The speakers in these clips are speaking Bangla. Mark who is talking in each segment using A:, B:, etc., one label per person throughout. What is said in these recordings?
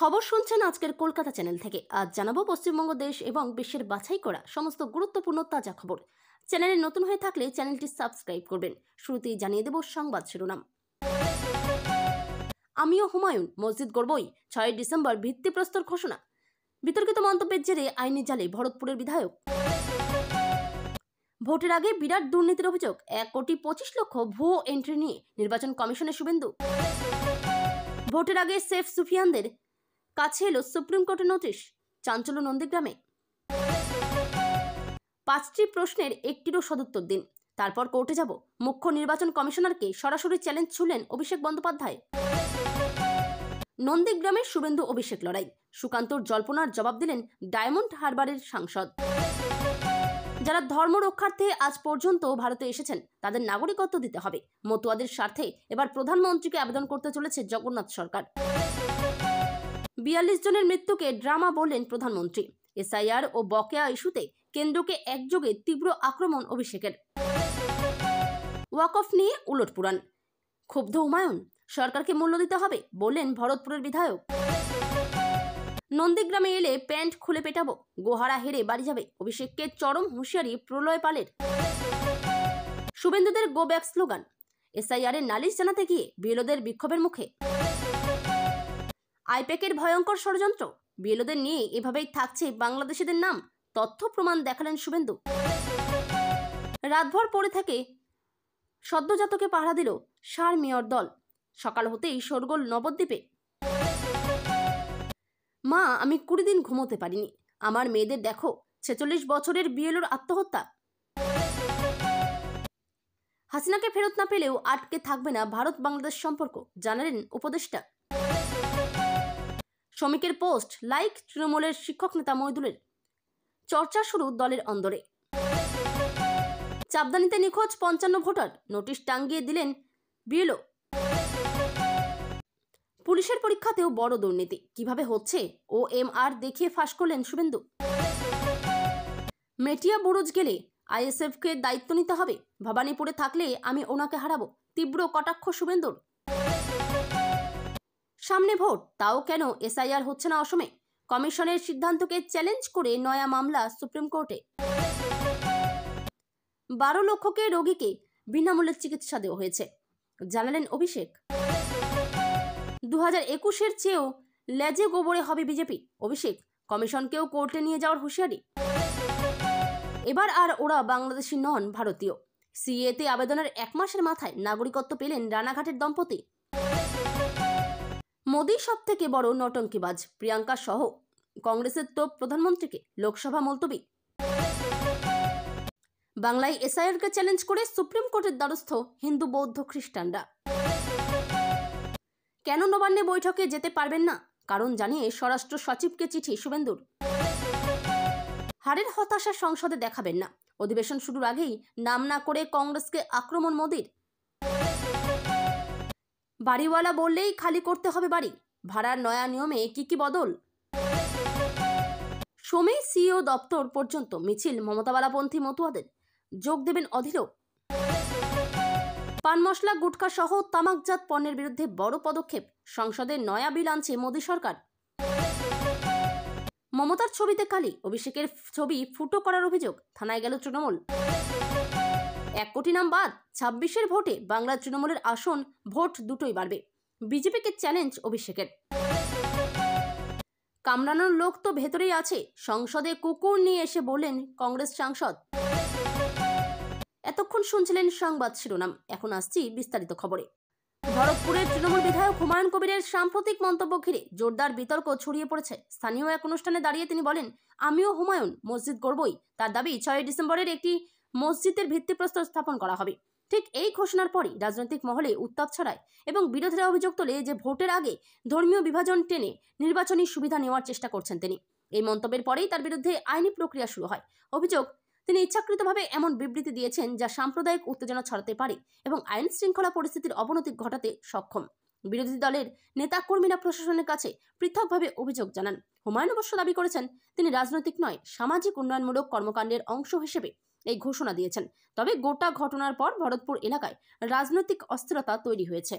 A: খবর শুনছেন আজকের কলকাতা চ্যানেল থেকে। আজ জানাবো পশ্চিমবঙ্গ দেশ এবং বিশ্বের বাছাই করা সমস্ত গুরুত্বপূর্ণ তাজা খবর। চ্যানেলে নতুন হয়ে থাকলে চ্যানেলটি সাবস্ক্রাইব করবেন। শুরুতেই জানিয়ে দেব সংবাদ শিরোনাম। আমিও হুমায়ুন, মসজিদ গড়বই, 6 ডিসেম্বর ভিত্তিপ্রস্তর ঘোষণা। বিতর্কিত মন্তব্যের জেরে আইনি জালে ভরতপুরের বিধায়ক। ভোটের আগে বিরাট দুর্নীতির অভিযোগ, 1,25,00,000 ভুয়ো এন্ট্রি নিয়ে নির্বাচন কমিশনের শুভেন্দু। ভোটের আগে সেফ সুফিয়ানদের কাছে এলো সুপ্রিম কোর্টের নোটিশ, চাঞ্চল্য নন্দীগ্রামে। 5টি প্রশ্নের একটিরও সদুত্তর দিন, তারপর কোর্টে যাব। মুখ্য নির্বাচন কমিশনারকে সরাসরি চ্যালেঞ্জ ছুড়লেন অভিষেক বন্দ্যোপাধ্যায়। নন্দীগ্রামের শুভেন্দু অভিষেক লড়াই, সুকান্তর জল্পনার জবাব দিলেন ডায়মন্ড হারবারের সাংসদ। যারা ধর্ম রক্ষার্থে আজ পর্যন্ত ভারতে এসেছেন তাদের নাগরিকত্ব দিতে হবে, মতুয়াদের স্বার্থে এবার প্রধানমন্ত্রীকে আবেদন করতে চলেছে জগন্নাথ সরকার। 42 জনের মৃত্যুকে ড্রামা বললেন প্রধানমন্ত্রী। এসআইআর ও বকেয়া ইস্যুতে কেন্দ্রকে একযোগে তীব্র আক্রমণ অভিষেকের। ওয়াকফ নিয়ে উলটপুরাণ, ক্ষুব্ধ হুমায়ুন। সরকারকে মূল্য দিতে হবে বললেন ভরতপুরের বিধায়ক। নন্দীগ্রামে এলে প্যান্ট খুলে পেটাবো, গোহারা হেরে বাড়ি যাবে, অভিষেককে চরম হুঁশিয়ারি প্রলয় পালের। শুভেন্দুদের গো ব্যাক স্লোগান, এসআইআর এর নালিশ জানাতে গিয়ে বিএলওদের বিক্ষোভের মুখে। আইপ্যাকের ভয়ঙ্কর ষড়যন্ত্র, বিএলওদের নিয়ে এভাবেই থাকছে বাংলাদেশিদের নাম, তথ্য প্রমাণ দেখালেন শুভেন্দু। রাতভর পড়ে থেকে সদ্যজাতকে পাহারা দিল সার মেয়র দল, সকাল হতেই শোরগোল নবদ্বীপে। মা, আমি 20 দিন ঘুমোতে পারিনি, আমার মেয়েদের দেখো, 46 বছরের বিএলওর আত্মহত্যা। হাসিনাকে ফেরত না পেলেও আটকে থাকবে না ভারত বাংলাদেশ সম্পর্ক, জানালেন উপদেষ্টা। শ্রমিকের পোস্ট লাইক তৃণমূলের শিক্ষক নেতা মহিদুলের, চর্চা শুরু দলের অন্দরে। চাপদানিতে নিখোঁজ 55 ভোটার, নোটিশ টাঙ্গিয়ে দিলেন বিএলও। পুলিশের পরীক্ষাতেও বড় দুর্নীতি, কিভাবে হচ্ছে OMR দেখিয়ে ফাঁস করলেন শুভেন্দু। মেটিয়া বুরুজ গেলে আইএসএফকে দায়িত্ব নিতে হবে, ভবানীপুরে থাকলে আমি ওনাকে হারাবো, তীব্র কটাক্ষ শুভেন্দুর। সামনে ভোট, তাও কেন এসআইআর হচ্ছে না অসমে, কমিশনের সিদ্ধান্তকে চ্যালেঞ্জ করে নয়া মামলা সুপ্রিম কোর্টে। 12 লক্ষকে রোগীকে বিনামূল্যে চিকিৎসা দেওয়া হয়েছে, জানালেন অভিষেক। 2021-এর চেয়েও লেজে গোবরে হবে বিজেপি, অভিষেক। কমিশনকেও কোর্টে নিয়ে যাওয়ার হুঁশিয়ারি। এবার আর ওরা বাংলাদেশি নন, ভারতীয়। সিএতে আবেদনের 1 মাসের মাথায় নাগরিকত্ব পেলেন রানাঘাটের দম্পতি। মোদি সব থেকে বড় নটঙ্কিবাজ, প্রিয়াঙ্কা সহ কংগ্রেসের তোপ প্রধানমন্ত্রীকে, লোকসভা মুলতবি। বাংলায় এসআইআরকে চ্যালেঞ্জ করে সুপ্রিম কোর্টের দ্বারস্থ হিন্দু বৌদ্ধ খ্রিস্টানরা। কেন নবান্নে বৈঠকে যেতে পারবেন না, কারণ জানিয়ে স্বরাষ্ট্র সচিবকে চিঠি শুভেন্দুর। হারের হতাশা সংসদে দেখাবেন না, অধিবেশন শুরুর আগেই নাম না করে কংগ্রেসকে আক্রমণ মোদির। বাড়িওয়ালা বললেই খালি করতে হবে বাড়ি, ভাড়ার নয়া নিয়মে কি বদল। সোমে সিইও দপ্তর পর্যন্ত মিছিল, মমতাওয়ালাপন্থী মতুয়াদের, যোগ দেবেন অধীরও। পান মশলা গুটখা সহ তামাকজাত পণ্যের বিরুদ্ধে বড় পদক্ষেপ, সংসদে নয়া বিল আনছে মোদী সরকার। মমতার ছবিতে কালি, অভিষেকের ছবি ফুটো করার অভিযোগ, থানায় গেল তৃণমূল। 1 কোটি নাম বাদ, 26-এর ভোটে বাংলার তৃণমূলের আসন ভোট দুটোই বাড়বে, বিজেপিকে চ্যালেঞ্জ অভিষেকের। কামড়ানোর লোক তো ভেতরেই আছে, সংসদে কুকুর নিয়ে এসে বললেন কংগ্রেস সাংসদ। এতক্ষণ শুনছিলেন সংবাদ শিরোনাম, এখন আসছি বিস্তারিত খবরে। ভরতপুরের তৃণমূল বিধায়ক হুমায়ুন কবিরের সাম্প্রতিক মন্তব্য ঘিরে জোরদার বিতর্ক ছড়িয়ে পড়েছে। স্থানীয় এক অনুষ্ঠানে দাঁড়িয়ে তিনি বলেন, আমিও হুমায়ুন, মসজিদ গড়বই। তার দাবি 6 ডিসেম্বরের একটি মসজিদের ভিত্তিপ্রস্তর স্থাপন করা হবে। ঠিক এই ঘোষণার পরই রাজনৈতিক মহলে উত্তাপ ছড়ায় এবং বিরোধীরা অভিযোগ তোলে যে ভোটের আগে ধর্মীয় বিভাজন টেনে নির্বাচনী সুবিধা নেওয়ার চেষ্টা করছেন তিনি। এই মন্তব্যের পরেই তার বিরুদ্ধে আইনি প্রক্রিয়া শুরু হয়। অভিযোগ, তিনি ইচ্ছাকৃতভাবে এমন বিবৃতি দিয়েছেন যা সাম্প্রদায়িক উত্তেজনা ছড়াতে পারে এবং আইন শৃঙ্খলা পরিস্থিতির অবনতি ঘটাতে সক্ষম। বিরোধী দলের নেতাকর্মীরা প্রশাসনের কাছে পৃথকভাবে অভিযোগ জানান। হুমায়ুন অবশ্য দাবি করেছেন তিনি রাজনৈতিক নয়, সামাজিক উন্নয়নমূলক কর্মকাণ্ডের অংশ হিসেবে এই ঘোষণা দিয়েছেন। তবে গোটা ঘটনার পর ভরতপুর এলাকায় রাজনৈতিক অস্থিরতা তৈরি হয়েছে।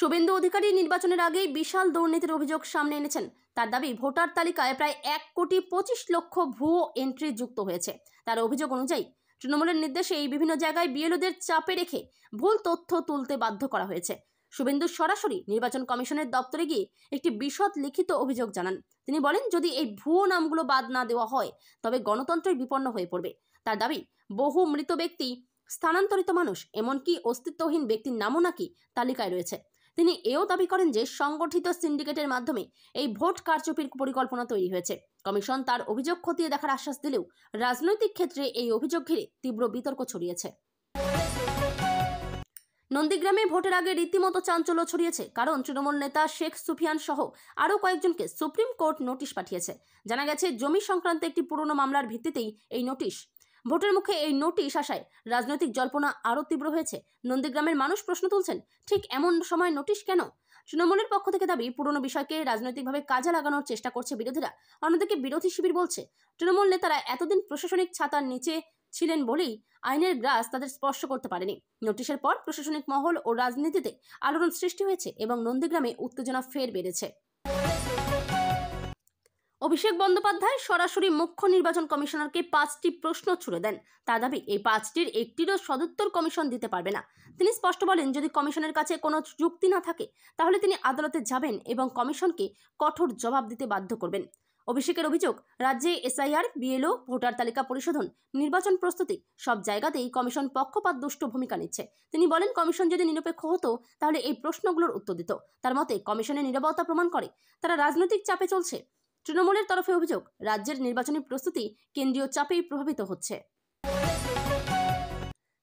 A: শুভেন্দু অধিকারী নির্বাচনের আগেই বিশাল দুর্নীতির অভিযোগ সামনে এনেছেন। তার দাবি, ভোটার তালিকায় প্রায় 1,25,00,000 ভুয়ো এন্ট্রি যুক্ত হয়েছে। তার অভিযোগ অনুযায়ী তৃণমূলের নির্দেশে এই বিভিন্ন জায়গায় বিএলওদের চাপে রেখে ভুল তথ্য তুলতে বাধ্য করা হয়েছে। শুভেন্দু সরাসরি নির্বাচন কমিশনের দপ্তরে গিয়ে একটি বিশদ লিখিত অভিযোগ জানান। তিনি বলেন, যদি এই ভুয়ো নামগুলো বাদ না দেওয়া হয় তবে গণতন্ত্রই বিপন্ন হয়ে পড়বে। তার দাবি, বহু মৃত ব্যক্তি, স্থানান্তরিত মানুষ, এমনকি অস্তিত্বহীন ব্যক্তির নামও নাকি তালিকায় রয়েছে। তিনি এও দাবি করেন যে সংগঠিত সিন্ডিকেটের মাধ্যমে এই ভোট কারচুপির পরিকল্পনা তৈরি হয়েছে। কমিশন তার অভিযোগ খতিয়ে দেখার আশ্বাস দিলেও রাজনৈতিক ক্ষেত্রে এই অভিযোগ ঘিরে তীব্র বিতর্ক ছড়িয়েছে। নন্দীগ্রামে ভোটের আগে রীতিমতো চাঞ্চল্য ছড়িয়েছে, কারণ তৃণমূল নেতা শেখ সুফিয়ান সহ আরও কয়েকজনকে সুপ্রিম কোর্ট নোটিশ পাঠিয়েছে। জানা গেছে, জমি সংক্রান্ত একটি পুরনো মামলার ভিত্তিতেই এই নোটিশ। ভোটের মুখে এই নোটিশ আসায় রাজনৈতিক জল্পনা আরও তীব্র হয়েছে। নন্দীগ্রামের মানুষ প্রশ্ন তুলছেন, ঠিক এমন সময় নোটিশ কেন? তৃণমূলের পক্ষ থেকে দাবি, পুরনো বিষয়কে রাজনৈতিকভাবে কাজে লাগানোর চেষ্টা করছে বিরোধীরা। অন্যদিকে বিরোধী শিবির বলছে, তৃণমূল নেতারা এতদিন প্রশাসনিক ছাতার নিচে ছিলেন বলেই আইনের গ্রাস তাদের স্পর্শ করতে পারেনি। নোটিশের পর প্রশাসনিক মহল ও রাজনীতিতে আলোড়ন সৃষ্টি হয়েছে এবং নন্দীগ্রামে উত্তেজনা ফের বেড়েছে। অভিষেক বন্দ্যোপাধ্যায় সরাসরি মুখ্য নির্বাচন কমিশনারকে 5টি প্রশ্ন ছুড়ে দেন। তার দাবি, এই 5টির একটিরও সদুত্তর কমিশন দিতে পারবে না। তিনি স্পষ্ট বলেন, যদি কমিশনের কাছে কোনো যুক্তি না থাকে তাহলে তিনি আদালতে যাবেন এবং কমিশনকে কঠোর জবাব দিতে বাধ্য করবেন। অভিষেকের অভিযোগ, রাজ্যে এসআইআর, বিএলও, ভোটার তালিকা পরিশোধন, নির্বাচন প্রস্তুতি সব জায়গাতেই কমিশন পক্ষপাত দুষ্ট ভূমিকা নিচ্ছে। তিনি বলেন, কমিশন যদি নিরপেক্ষ হতো তাহলে এই প্রশ্নগুলোর উত্তর দিত। তার মতে, কমিশনের নীরবতা প্রমাণ করে তারা রাজনৈতিক চাপে চলছে। তৃণমূলের তরফে অভিযোগ, রাজ্যের নির্বাচনী প্রস্তুতি কেন্দ্রীয় চাপেই প্রভাবিত হচ্ছে।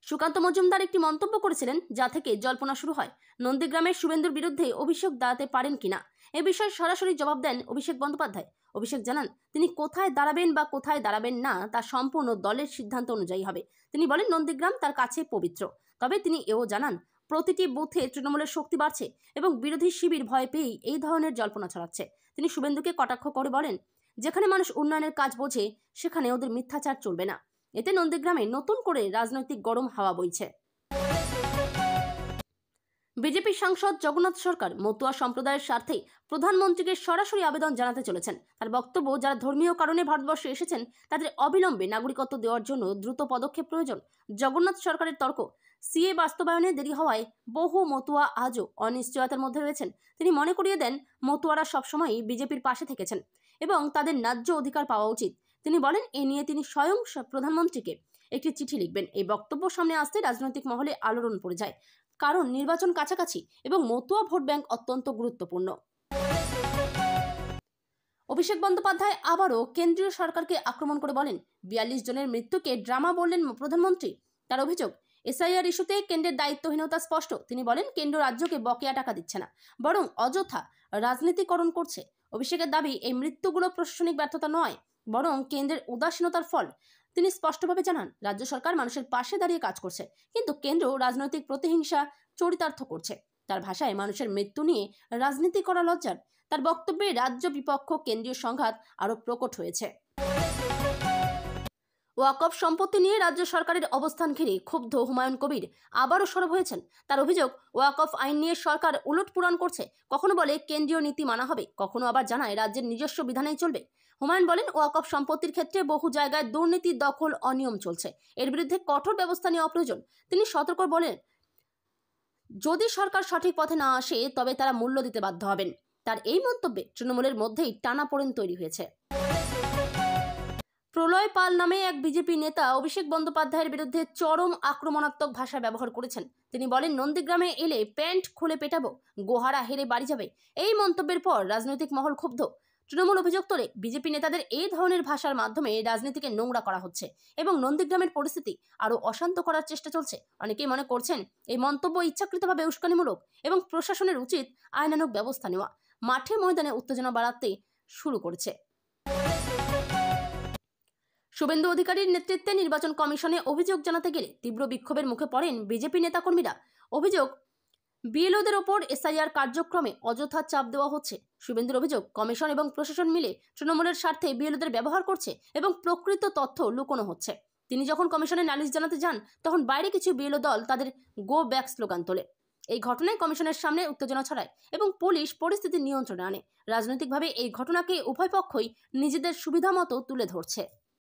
A: সুকান্ত মজুমদার একটি মন্তব্য করেছিলেন, যা থেকে জল্পনা শুরু হয় নন্দীগ্রামের শুভেন্দুর বিরুদ্ধে অভিষেক দাঁড়াতে পারেন কিনা। এ বিষয়ে সরাসরি জবাব দেন অভিষেক বন্দ্যোপাধ্যায়। অভিষেক জানান, তিনি কোথায় দাঁড়াবেন বা কোথায় দাঁড়াবেন না তা সম্পূর্ণ দলের সিদ্ধান্ত অনুযায়ী হবে। তিনি বলেন, নন্দীগ্রাম তার কাছে পবিত্র। তবে তিনি এও জানান, প্রতিটি বুথে তৃণমূলের শক্তি বাড়ছে এবং বিরোধী শিবির ভয় পেয়েই এই ধরনের জল্পনা ছড়াচ্ছে। তিনি শুভেন্দুকে কটাক্ষ করে বলেন, যেখানে মানুষ উন্নয়নের কাজ বোঝে সেখানে ওদের মিথ্যাচার চলবে না। এতে নন্দীগ্রামে নতুন করে রাজনৈতিক গরম হাওয়া বইছে। বিজেপি সাংসদ জগন্নাথ সরকার মতুয়া সম্প্রদায়ের স্বার্থে প্রধানমন্ত্রীকে সরাসরি আবেদন জানাতে চলেছেন। তার বক্তব্য, যারা ধর্মীয় কারণে ভারতবর্ষে এসেছেন তাদের অবিলম্বে নাগরিকত্ব দেওয়ার জন্য দ্রুত পদক্ষেপ প্রয়োজন। জগন্নাথ সরকারের তর্ক, সিএ বাস্তবায়নে দেরি হওয়ায় বহু মতুয়া আজও অনিশ্চয়তার মধ্যে রয়েছেন। তিনি মনে করিয়ে দেন, মতুয়ারা সবসময়ই বিজেপির পাশে থেকেছেন এবং তাদের ন্যায্য অধিকার পাওয়া উচিত। তিনি বলেন, এ নিয়ে তিনি স্বয়ং প্রধানমন্ত্রীকে একটি চিঠি লিখবেন। এই বক্তব্য সামনে আসতে রাজনৈতিক মহলে আলোড়ন পড়ে যায়, কারণ নির্বাচন কাছাকাছি এবং মতুয়া ভোট ব্যাংক অত্যন্ত গুরুত্বপূর্ণ। অভিষেক বন্দ্যোপাধ্যায় আবারও কেন্দ্রীয় সরকারকে আক্রমণ করে বলেন, 42 জনের মৃত্যুকে ড্রামা বললেন প্রধানমন্ত্রী। তার অভিযোগ, এসআইআর ইস্যুতে কেন্দ্রের দায়িত্বহীনতা স্পষ্ট। তিনি বলেন, কেন্দ্র রাজ্যকে বকেয়া টাকা দিচ্ছে না, বরং অযথা রাজনীতিকরণ করছে। অভিষেকের দাবি, এই মৃত্যুগুলো প্রশাসনিক ব্যর্থতা নয়, বরং কেন্দ্রের উদাসীনতার ফল। তিনি স্পষ্টভাবে জানান, রাজ্য সরকার মানুষের পাশে দাঁড়িয়ে কাজ করছে, কিন্তু কেন্দ্র রাজনৈতিক প্রতিহিংসা চরিতার্থ করছে। তার ভাষায়, মানুষের মৃত্যু নিয়ে রাজনীতি করা লজ্জার। তার বক্তব্যে রাজ্য বিপক্ষ কেন্দ্রীয় সংঘাত আরও প্রকট হয়েছে। ওয়াকফ সম্পত্তি নিয়ে রাজ্য সরকারের অবস্থান ঘিরে ক্ষুব্ধ হুমায়ুন কবির আবারও সরব হয়েছেন। তার অভিযোগ, ওয়াকফ আইন নিয়ে সরকার উলটপুলট করছে। কখনো বলে কেন্দ্রীয় নীতি মানা হবে, কখনো আবার জানায় রাজ্যের নিজস্ব বিধানেই চলবে। হুমায়ুন বলেন, ওয়াকফ সম্পত্তির ক্ষেত্রে বহু জায়গায় দুর্নীতি, দখল, অনিয়ম চলছে। এর বিরুদ্ধে কঠোর ব্যবস্থা নেওয়া প্রয়োজন। তিনি সতর্ক বলেন, যদি সরকার সঠিক পথে না আসে তবে তারা মূল্য দিতে বাধ্য হবেন। তার এই মন্তব্যে তৃণমূলের মধ্যেই টানাপোড়েন তৈরি হয়েছে। প্রলয় পাল নামে এক বিজেপি নেতা অভিষেক বন্দ্যোপাধ্যায়ের বিরুদ্ধে চরম আক্রমণাত্মক ভাষা ব্যবহার করেছেন। তিনি বলেন, নন্দীগ্রামে এলে প্যান্ট খুলে পেটাবো, গোহারা হেরে বাড়ি যাবে। এই মন্তব্যের পর রাজনৈতিক মহল ক্ষুব্ধ। তৃণমূল অভিযোগ তোলে, বিজেপি নেতাদের এই ধরনের ভাষার মাধ্যমে রাজনীতিকে নোংরা করা হচ্ছে এবং নন্দীগ্রামের পরিস্থিতি আরও অশান্ত করার চেষ্টা চলছে। অনেকেই মনে করছেন, এই মন্তব্য ইচ্ছাকৃতভাবে উস্কানিমূলক এবং প্রশাসনের উচিত আইনানুগ ব্যবস্থা নেওয়া। মাঠে ময়দানে উত্তেজনা বাড়াতে শুরু করেছে। শুভেন্দু অধিকারীর নেতৃত্বে নির্বাচন কমিশনে অভিযোগ জানাতে গেলে তীব্র বিক্ষোভের মুখে পড়েন বিজেপি নেতাকর্মীরা। অভিযোগ, বিএলওদের ওপর এসআইআর কার্যক্রমে অযথা চাপ দেওয়া হচ্ছে। শুভেন্দুর অভিযোগ, কমিশন এবং প্রশাসন মিলে তৃণমূলের স্বার্থে বিএলওদের ব্যবহার করছে এবং প্রকৃত তথ্য লুকোনো হচ্ছে। তিনি যখন কমিশনে নালিশ জানাতে যান তখন বাইরে কিছু বিএলও দল তাদের গো ব্যাক স্লোগান তোলে। এই ঘটনায় কমিশনের সামনে উত্তেজনা ছড়ায় এবং পুলিশ পরিস্থিতি নিয়ন্ত্রণে আনে। রাজনৈতিকভাবে এই ঘটনাকে উভয় পক্ষই নিজেদের সুবিধা মতো তুলে ধরছে।